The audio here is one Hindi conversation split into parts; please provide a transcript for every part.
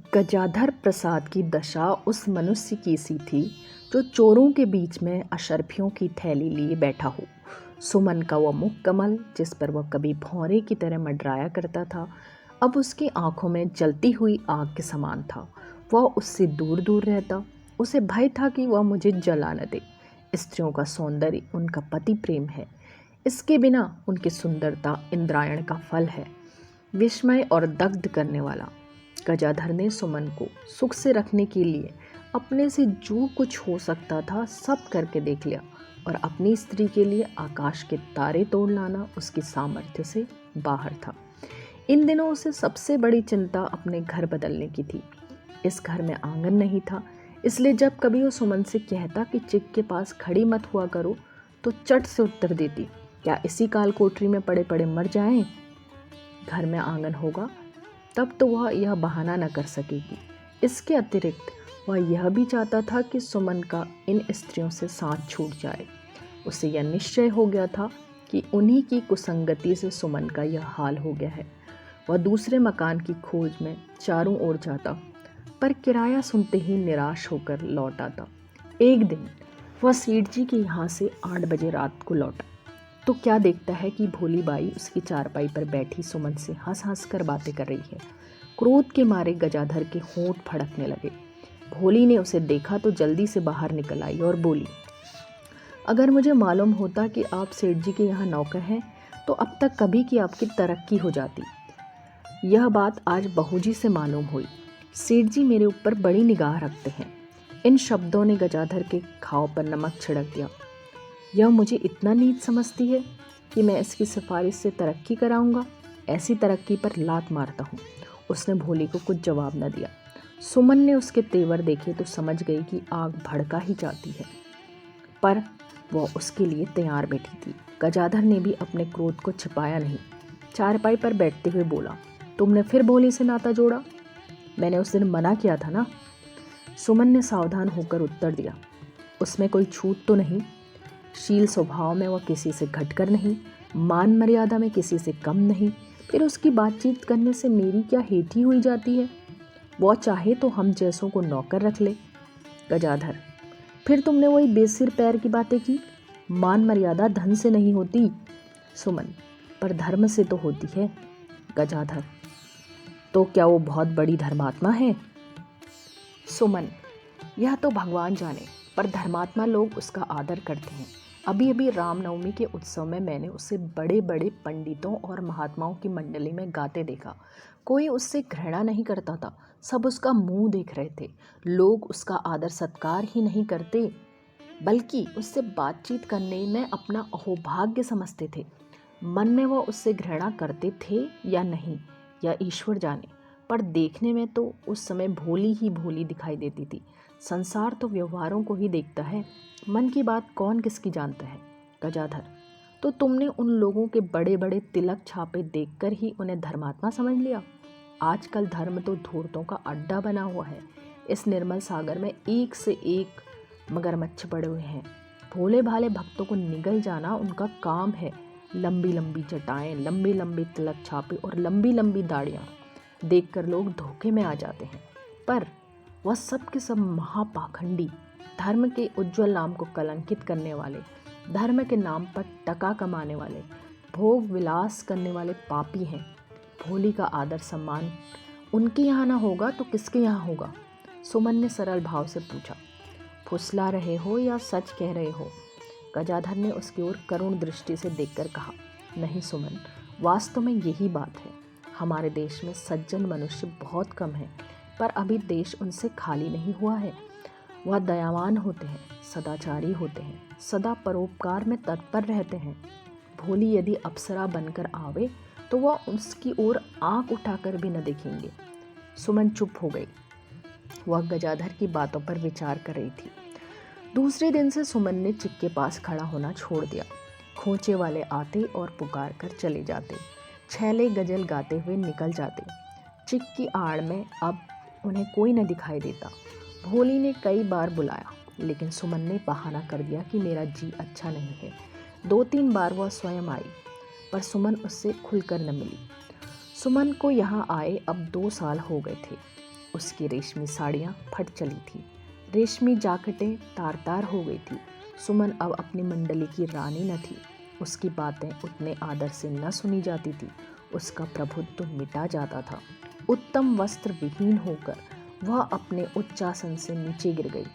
गजाधर प्रसाद की दशा उस मनुष्य की सी थी जो चोरों के बीच में अशर्फियों की थैली लिए बैठा हो। सुमन का वह मुख कमल जिस पर वह कभी भौरे की तरह मंडराया करता था, अब उसकी आंखों में जलती हुई आग के समान था। वह उससे दूर दूर रहता। उसे भय था कि वह मुझे जला न दे। स्त्रियों का सौंदर्य उनका पति प्रेम है। इसके बिना उनकी सुंदरता इंद्रायण का फल है, विस्मय और दग्ध करने वाला। गजाधर ने सुमन को सुख से रखने के लिए अपने से जो कुछ हो सकता था सब करके देख लिया, और अपनी स्त्री के लिए आकाश के तारे तोड़ लाना उसकी सामर्थ्य से बाहर था। इन दिनों उसे सबसे बड़ी चिंता अपने घर बदलने की थी। इस घर में आंगन नहीं था, इसलिए जब कभी वो सुमन से कहता कि चिक के पास खड़ी मत हुआ करो, तो चट से उत्तर देती, क्या इसी काल कोठरी में पड़े पड़े मर जाएं? घर में आंगन होगा तब तो वह यह बहाना न कर सकेगी। इसके अतिरिक्त वह यह भी चाहता था कि सुमन का इन स्त्रियों से साथ छूट जाए। उसे यह निश्चय हो गया था कि उन्हीं की कुसंगति से सुमन का यह हाल हो गया है। वह दूसरे मकान की खोज में चारों ओर जाता, पर किराया सुनते ही निराश होकर लौट आता। एक दिन वह सेठ जी के यहाँ से 8 बजे रात को लौटा तो क्या देखता है कि भोली बाई उसकी चारपाई पर बैठी सुमन से हंस हंस कर बातें कर रही है। क्रोध के मारे गजाधर के होंठ फड़कने लगे। भोली ने उसे देखा तो जल्दी से बाहर निकल आई और बोली, अगर मुझे मालूम होता कि आप सेठ जी के यहाँ नौकर हैं तो अब तक कभी की आपकी तरक्की हो जाती। यह बात आज बहू जी से मालूम हुई। सेठ जी मेरे ऊपर बड़ी निगाह रखते हैं। इन शब्दों ने गजाधर के घाव पर नमक छिड़क दिया। यह मुझे इतना नीच समझती है कि मैं इसकी सिफारिश से तरक्की कराऊंगा। ऐसी तरक्की पर लात मारता हूँ। उसने भोली को कुछ जवाब न दिया। सुमन ने उसके तेवर देखे तो समझ गई कि आग भड़का ही जाती है, पर वह उसके लिए तैयार बैठी थी। गजाधर ने भी अपने क्रोध को छिपाया नहीं। चारपाई पर बैठते हुए बोला, तुमने फिर भोली से नाता जोड़ा? मैंने उस दिन मना किया था ना। सुमन ने सावधान होकर उत्तर दिया, उसमें कोई छूट तो नहीं। शील स्वभाव में वह किसी से घटकर नहीं, मान मर्यादा में किसी से कम नहीं। फिर उसकी बातचीत करने से मेरी क्या हेठी हुई जाती है? वह चाहे तो हम जैसों को नौकर रख ले। गजाधर, फिर तुमने वही बेसिर पैर की बातें की। मान मर्यादा धन से नहीं होती। सुमन, पर धर्म से तो होती है। गजाधर, तो क्या वो बहुत बड़ी धर्मात्मा है? सुमन, यह तो भगवान जाने, पर धर्मात्मा लोग उसका आदर करते हैं। अभी अभी रामनवमी के उत्सव में मैंने उसे बड़े बड़े पंडितों और महात्माओं की मंडली में गाते देखा। कोई उससे घृणा नहीं करता था, सब उसका मुंह देख रहे थे। लोग उसका आदर सत्कार ही नहीं करते, बल्कि उससे बातचीत करने में अपना अहोभाग्य समझते थे। मन में वह उससे घृणा करते थे या नहीं, या ईश्वर जाने, पर देखने में तो उस समय भोली ही भोली दिखाई देती थी। संसार तो व्यवहारों को ही देखता है, मन की बात कौन किसकी जानता है। गजाधर, तो तुमने उन लोगों के बड़े बड़े तिलक छापे देखकर ही उन्हें धर्मात्मा समझ लिया? आजकल धर्म तो धूर्तों का अड्डा बना हुआ है। इस निर्मल सागर में एक से एक मगरमच्छ पड़े हुए हैं। भोले भाले भक्तों को निगल जाना उनका काम है। लंबी लंबी चटाएं, लंबी लंबी तिलक छापे और लंबी लंबी दाढ़ियाँ देखकर लोग धोखे में आ जाते हैं। पर वह सब के सब महापाखंडी, धर्म के उज्जवल नाम को कलंकित करने वाले, धर्म के नाम पर टका कमाने वाले, भोग विलास करने वाले पापी हैं। भोली का आदर सम्मान उनके यहाँ ना होगा तो किसके यहाँ होगा? सुमन ने सरल भाव से पूछा। फुसला रहे हो या सच कह रहे हो? गजाधर ने उसकी ओर करुण दृष्टि से देखकर कहा, नहीं सुमन, वास्तव में यही बात है। हमारे देश में सज्जन मनुष्य बहुत कम हैं, पर अभी देश उनसे खाली नहीं हुआ है। वह दयावान होते हैं, सदाचारी होते हैं, सदा परोपकार में तत्पर रहते हैं। भोली यदि अप्सरा बनकर आवे तो वह उसकी ओर आंख उठाकर भी न देखेंगे। सुमन चुप हो गई। वह गजाधर की बातों पर विचार कर रही थी। दूसरे दिन से सुमन ने चिक के पास खड़ा होना छोड़ दिया। खोचे वाले आते और पुकार कर चले जाते, छैले गजल गाते हुए निकल जाते। चिक की आड़ में अब उन्हें कोई न दिखाई देता। भोली ने कई बार बुलाया, लेकिन सुमन ने बहाना कर दिया कि मेरा जी अच्छा नहीं है। 2-3 बार वह स्वयं आई, पर सुमन उससे खुलकर न मिली। सुमन को यहाँ आए अब 2 साल हो गए थे। उसकी रेशमी साड़ियाँ फट चली थी, रेशमी जाकेटें तार तार हो गई थी। सुमन अब अपनी मंडली की रानी न थी। उसकी बातें उतने आदर से न सुनी जाती थी। उसका प्रभुत्व मिटा जाता था। उत्तम वस्त्र विहीन होकर वह अपने उच्चासन से नीचे गिर गई।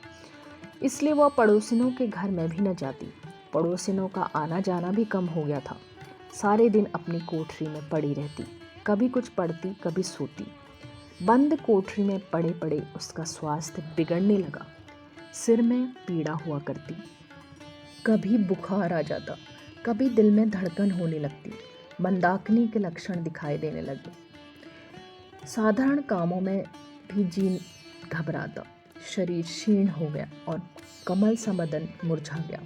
इसलिए वह पड़ोसिनों के घर में भी न जाती। पड़ोसिनों का आना जाना भी कम हो गया था। सारे दिन अपनी कोठरी में पड़ी रहती, कभी कुछ पढ़ती, कभी सोती। बंद कोठरी में पड़े पड़े उसका स्वास्थ्य बिगड़ने लगा। सिर में पीड़ा हुआ करती, कभी बुखार आ जाता, कभी दिल में धड़कन होने लगती, मंदाकिनी के लक्षण दिखाई देने लगे। साधारण कामों में भी जी घबराता, शरीर क्षीण हो गया और कमल सा बदन मुरझा गया।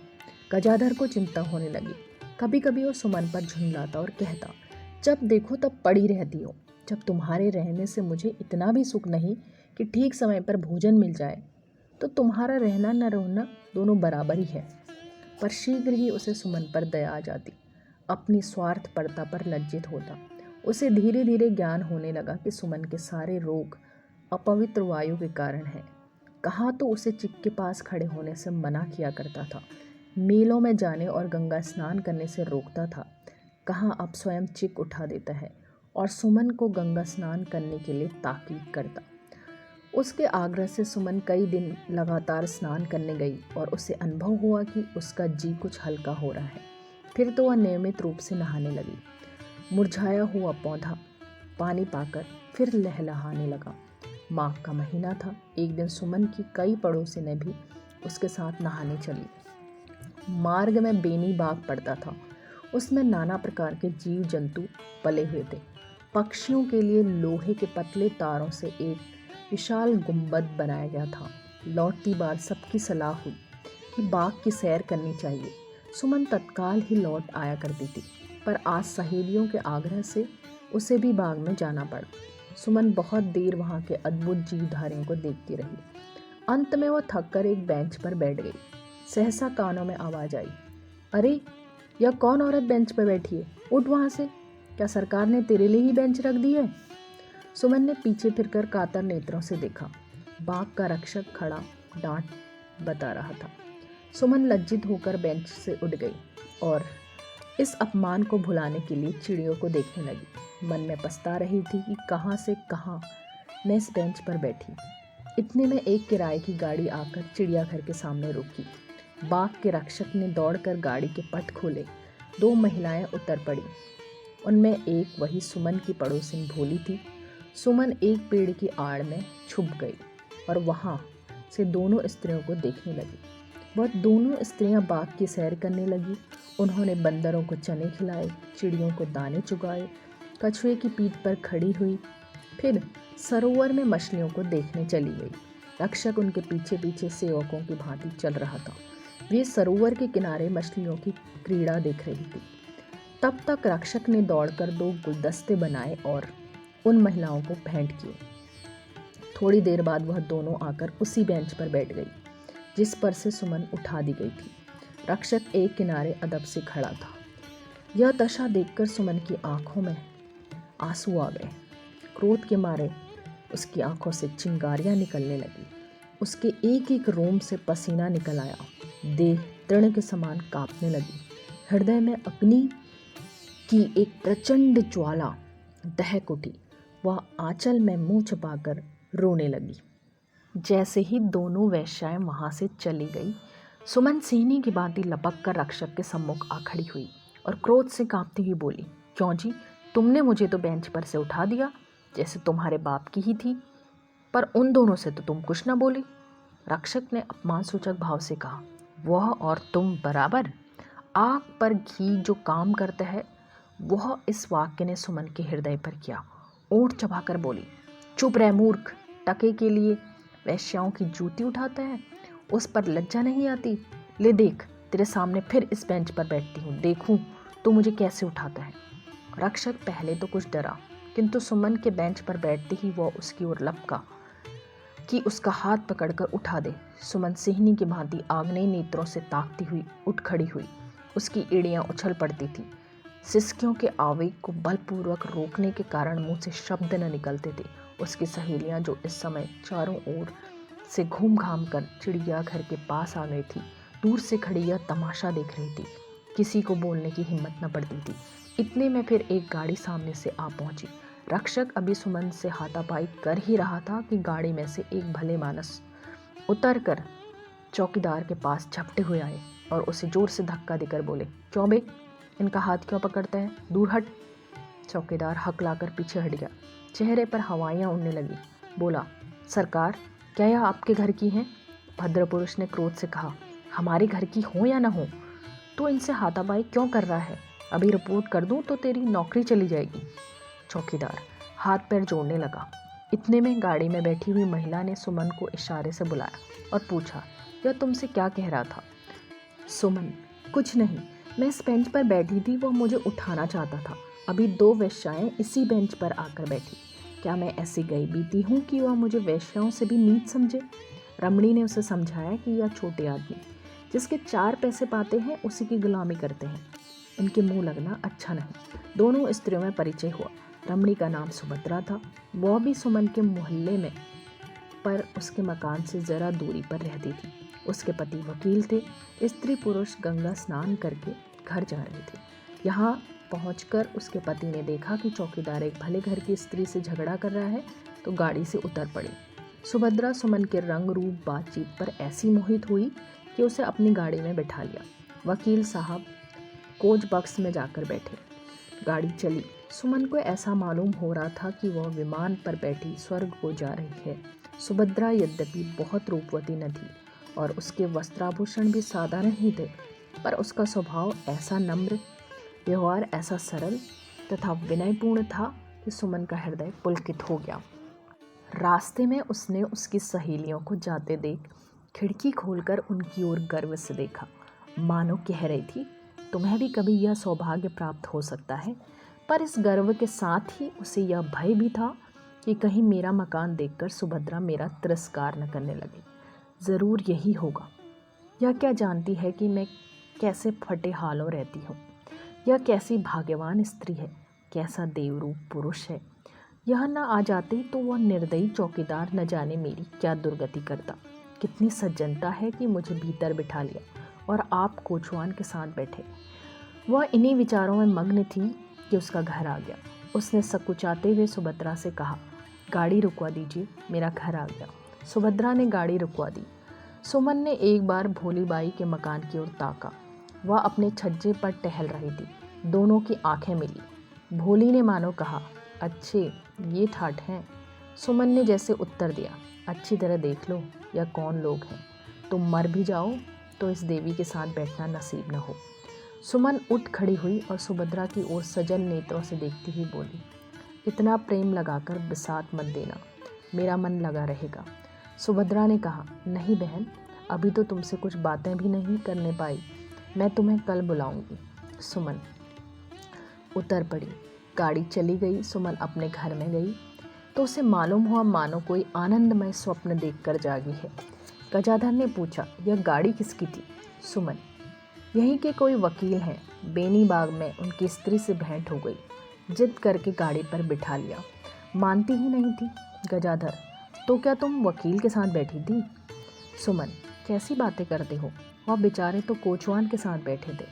गजाधर को चिंता होने लगी। कभी कभी वो सुमन पर झुंझलाता और कहता, जब देखो तब पड़ी रहती हो। जब तुम्हारे रहने से मुझे इतना भी सुख नहीं कि ठीक समय पर भोजन मिल जाए, तो तुम्हारा रहना न रहना दोनों बराबर ही है। पर शीघ्र ही उसे सुमन पर दया आ जाती। अपनी स्वार्थपरता पर लज्जित होता। उसे धीरे धीरे ज्ञान होने लगा कि सुमन के सारे रोग अपवित्र वायु के कारण हैं। कहाँ तो उसे चिक के पास खड़े होने से मना किया करता था, मेलों में जाने और गंगा स्नान करने से रोकता था। कहाँ अब स्वयं चिक उठा देता है और सुमन को गंगा स्नान करने के लिए ताकीद करता। उसके आग्रह से सुमन कई दिन लगातार स्नान करने गई और उसे अनुभव हुआ कि उसका जी कुछ हल्का हो रहा है। फिर तो वह नियमित रूप से नहाने लगी। मुरझाया हुआ पौधा पानी पाकर फिर लहलहाने लगा। माघ का महीना था। एक दिन सुमन की कई पड़ोसिनें भी उसके साथ नहाने चली। मार्ग में बेनी बाग पड़ता था। उसमें नाना प्रकार के जीव जंतु पले हुए थे। पक्षियों के लिए लोहे के पतले तारों से एक विशाल गुंबद बनाया गया था। लौटती बार सबकी सलाह हुई कि बाग की सैर करनी चाहिए। सुमन तत्काल ही लौट आया करती थी, पर आज सहेलियों के आग्रह से उसे भी बाग में जाना पड़ा। सुमन बहुत देर वहाँ के अद्भुत जीवधारियों को देखती रही। अंत में वह थककर एक बेंच पर बैठ गई। सहसा कानों में आवाज आई, अरे यह कौन औरत बेंच पर बैठी है? उठ वहाँ से। क्या सरकार ने तेरे लिए ही बेंच रख दी है? सुमन ने पीछे फिरकर कातर नेत्रों से देखा। बाग का रक्षक खड़ा डांट बता रहा था। सुमन लज्जित होकर बेंच से उठ गई और इस अपमान को भुलाने के लिए चिड़ियों को देखने लगी। मन में पछता रही थी कि कहाँ से कहाँ मैं इस बेंच पर बैठी। इतने में एक किराए की गाड़ी आकर चिड़ियाघर के सामने रुकी। बाग के रक्षक ने दौड़कर गाड़ी के पट खोले। 2 महिलाएं उतर पड़ी। उनमें एक वही सुमन की पड़ोसिन भोली थी। सुमन एक पेड़ की आड़ में छुप गई और वहाँ से दोनों स्त्रियों को देखने लगी। वह दोनों स्त्रियां बाग की सैर करने लगी। उन्होंने बंदरों को चने खिलाए, चिड़ियों को दाने चुगाए, कछुए की पीठ पर खड़ी हुई, फिर सरोवर में मछलियों को देखने चली गई। रक्षक उनके पीछे पीछे सेवकों की भांति चल रहा था। वे सरोवर के किनारे मछलियों की क्रीड़ा देख रही थी। तब तक रक्षक ने दौड़कर 2 गुलदस्ते बनाए और उन महिलाओं को भेंट किए। थोड़ी देर बाद वह दोनों आकर उसी बेंच पर बैठ गई जिस पर से सुमन उठा दी गई थी। रक्षक एक किनारे अदब से खड़ा था। यह दशा देखकर सुमन की आंखों में आंसू आ गए। क्रोध के मारे उसकी आंखों से चिंगारियां निकलने लगी। उसके एक एक रोम से पसीना निकल आया। देह तृण के समान कांपने लगी। हृदय में अग्नि की एक प्रचंड ज्वाला दहक उठी। वह आंचल में मुंह छुपाकर रोने लगी। जैसे ही दोनों वेश्याएं वहां से चली गई, सुमन सिंहनी की भांति लपक कर रक्षक के सम्मुख आ खड़ी हुई और क्रोध से कांपती हुई बोली, क्यों जी, तुमने मुझे तो बेंच पर से उठा दिया जैसे तुम्हारे बाप की ही थी, पर उन दोनों से तो तुम कुछ न बोली। रक्षक ने अपमानसूचक भाव से कहा, वह और तुम बराबर। आग पर घी जो काम करता है, वह इस वाक्य ने सुमन के हृदय पर किया। ओंठ चबाकर बोली, चुप रह मूर्ख, टके के लिए वैश्याओं की जूती उठाता है, उस पर लज्जा नहीं आती। ले देख, तेरे सामने फिर इस बेंच पर बैठती हूँ, देखूं तो मुझे कैसे उठाता है। रक्षक पहले तो कुछ डरा, किंतु सुमन के बेंच पर बैठते ही वह उसकी ओर लपका कि उसका हाथ पकड़कर उठा दे। सुमन सिंहनी की भांति आग्नेय नेत्रों से ताकती हुई उठ खड़ी हुई। उसकी एड़ियां उछल पड़ती थी। सिसकियों के आवेग को बलपूर्वक रोकने के कारण मुंह से शब्द न निकलते थे उसकी सहेलियां जो इस समय चारों ओर से घूम घाम कर चिड़ियाघर के पास आ गई थी, दूर से खड़ी यह तमाशा देख रही थी। किसी को बोलने की हिम्मत न पड़ती थी। इतने में फिर एक गाड़ी सामने से आ पहुंची। रक्षक अभी सुमन से हाथापाई कर ही रहा था कि गाड़ी में से एक भले मानस उतरकर चौकीदार के पास झपटे हुए आए और उसे जोर से धक्का देकर बोले, क्यों बे, इनका हाथ क्यों पकड़ते हैं, दूर हट। चौकीदार हकलाकर पीछे हट गया। चेहरे पर हवाइयाँ उड़ने लगी। बोला, सरकार, क्या यह आपके घर की हैं? भद्र पुरुष ने क्रोध से कहा, हमारे घर की हो या न हो, तो इनसे हाथापाई क्यों कर रहा है? अभी रिपोर्ट कर दूं तो तेरी नौकरी चली जाएगी। चौकीदार हाथ पैर जोड़ने लगा। इतने में गाड़ी में बैठी हुई महिला ने सुमन को इशारे से बुलाया और पूछा, यह तुमसे क्या कह रहा था? सुमन, कुछ नहीं, मैं इस बेंच पर बैठी थी, वह मुझे उठाना चाहता था। अभी 2 वेश्याएं इसी बेंच पर आकर बैठी। क्या मैं ऐसी गई बीती हूँ कि वह मुझे वेश्याओं से भी नीच समझे? रमणी ने उसे समझाया कि यह छोटे आदमी जिसके 4 पैसे पाते हैं उसी की गुलामी करते हैं। इनके मुंह लगना अच्छा नहीं। दोनों स्त्रियों में परिचय हुआ। रमणी का नाम सुभद्रा था। वह भी सुमन के मोहल्ले में, पर उसके मकान से ज़रा दूरी पर रहती थी। उसके पति वकील थे। स्त्री पुरुष गंगा स्नान करके घर जा रहे थे। यहाँ पहुंचकर उसके पति ने देखा कि चौकीदार एक भले घर की स्त्री से झगड़ा कर रहा है, तो गाड़ी से उतर पड़ी। सुभद्रा सुमन के रंग रूप बातचीत पर ऐसी मोहित हुई कि उसे अपनी गाड़ी में बैठा लिया। वकील साहब कोच बक्स में जाकर बैठे। गाड़ी चली। सुमन को ऐसा मालूम हो रहा था कि वह विमान पर बैठी स्वर्ग को जा रही है। सुभद्रा यद्यपि बहुत रूपवती न थी और उसके वस्त्राभूषण भी साधारण ही थे, पर उसका स्वभाव ऐसा नम्र, व्यवहार ऐसा सरल तथा विनयपूर्ण था कि सुमन का हृदय पुलकित हो गया। रास्ते में उसने उसकी सहेलियों को जाते देख खिड़की खोलकर उनकी ओर गर्व से देखा, मानो कह रही थी, तुम्हें भी कभी यह सौभाग्य प्राप्त हो सकता है। पर इस गर्व के साथ ही उसे यह भय भी था कि कहीं मेरा मकान देखकर सुभद्रा मेरा तिरस्कार न करने लगे। ज़रूर यही होगा। यह क्या जानती है कि मैं कैसे फटे हालों रहती हूँ। यह कैसी भाग्यवान स्त्री है, कैसा देवरूप पुरुष है। यह न आ जाती तो वह निर्दयी चौकीदार न जाने मेरी क्या दुर्गति करता। कितनी सज्जनता है कि मुझे भीतर बिठा लिया और आप कोचवान के साथ बैठे। वह इन्हीं विचारों में मग्न थी कि उसका घर आ गया। उसने सकुचाते हुए सुभद्रा से कहा, गाड़ी रुकवा दीजिए, मेरा घर आ गया। सुभद्रा ने गाड़ी रुकवा दी। सुमन ने एक बार भोलीबाई के मकान की ओर ताका। वह अपने छज्जे पर टहल रही थी। दोनों की आंखें मिली। भोली ने मानो कहा, अच्छे ये ठाठ हैं। सुमन ने जैसे उत्तर दिया, अच्छी तरह देख लो यह कौन लोग हैं। तुम मर भी जाओ तो इस देवी के साथ बैठना नसीब न हो। सुमन उठ खड़ी हुई और सुभद्रा की ओर सजल नेत्रों से देखती हुई बोली, इतना प्रेम लगाकर बिसात मत देना, मेरा मन लगा रहेगा। सुभद्रा ने कहा, नहीं बहन, अभी तो तुमसे कुछ बातें भी नहीं करने पाई, मैं तुम्हें कल बुलाऊंगी। सुमन उतर पड़ी। गाड़ी चली गई। सुमन अपने घर में गई तो उसे मालूम हुआ मानो कोई आनंदमय स्वप्न देखकर जागी है। गजाधर ने पूछा, यह गाड़ी किसकी थी? सुमन, यहीं के कोई वकील हैं, बेनी बाग में उनकी स्त्री से भेंट हो गई, जिद करके गाड़ी पर बिठा लिया। मानती ही नहीं थी। गजाधर, तो क्या तुम वकील के साथ बैठी थी? सुमन, कैसी बातें करते हो, वह बेचारे तो कोचवान के साथ बैठे थे।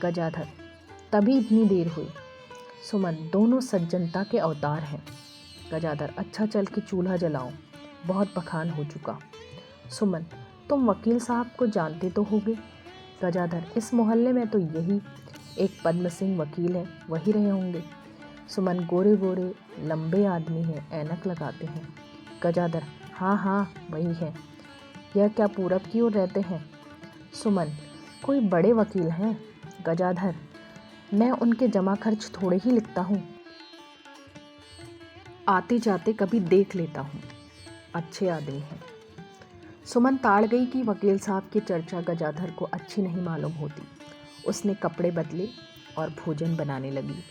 गजाधर, तभी इतनी देर हुई। सुमन, दोनों सज्जनता के अवतार हैं। गजाधर, अच्छा चल के चूल्हा जलाओ, बहुत पखान हो चुका। सुमन, तुम वकील साहब को जानते तो होगे। गजाधर, इस मोहल्ले में तो यही एक पद्म सिंह वकील है, वही रहे होंगे। सुमन, गोरे गोरे लंबे आदमी हैं, ऐनक लगाते हैं। गजाधर, हाँ हाँ वही है। यह क्या पूरब की ओर रहते हैं? सुमन, कोई बड़े वकील हैं। गजाधर, मैं उनके जमा खर्च थोड़े ही लिखता हूँ, आते जाते कभी देख लेता हूँ, अच्छे आदमी हैं। सुमन ताड़ गई कि वकील साहब की चर्चा गजाधर को अच्छी नहीं मालूम होती। उसने कपड़े बदले और भोजन बनाने लगी।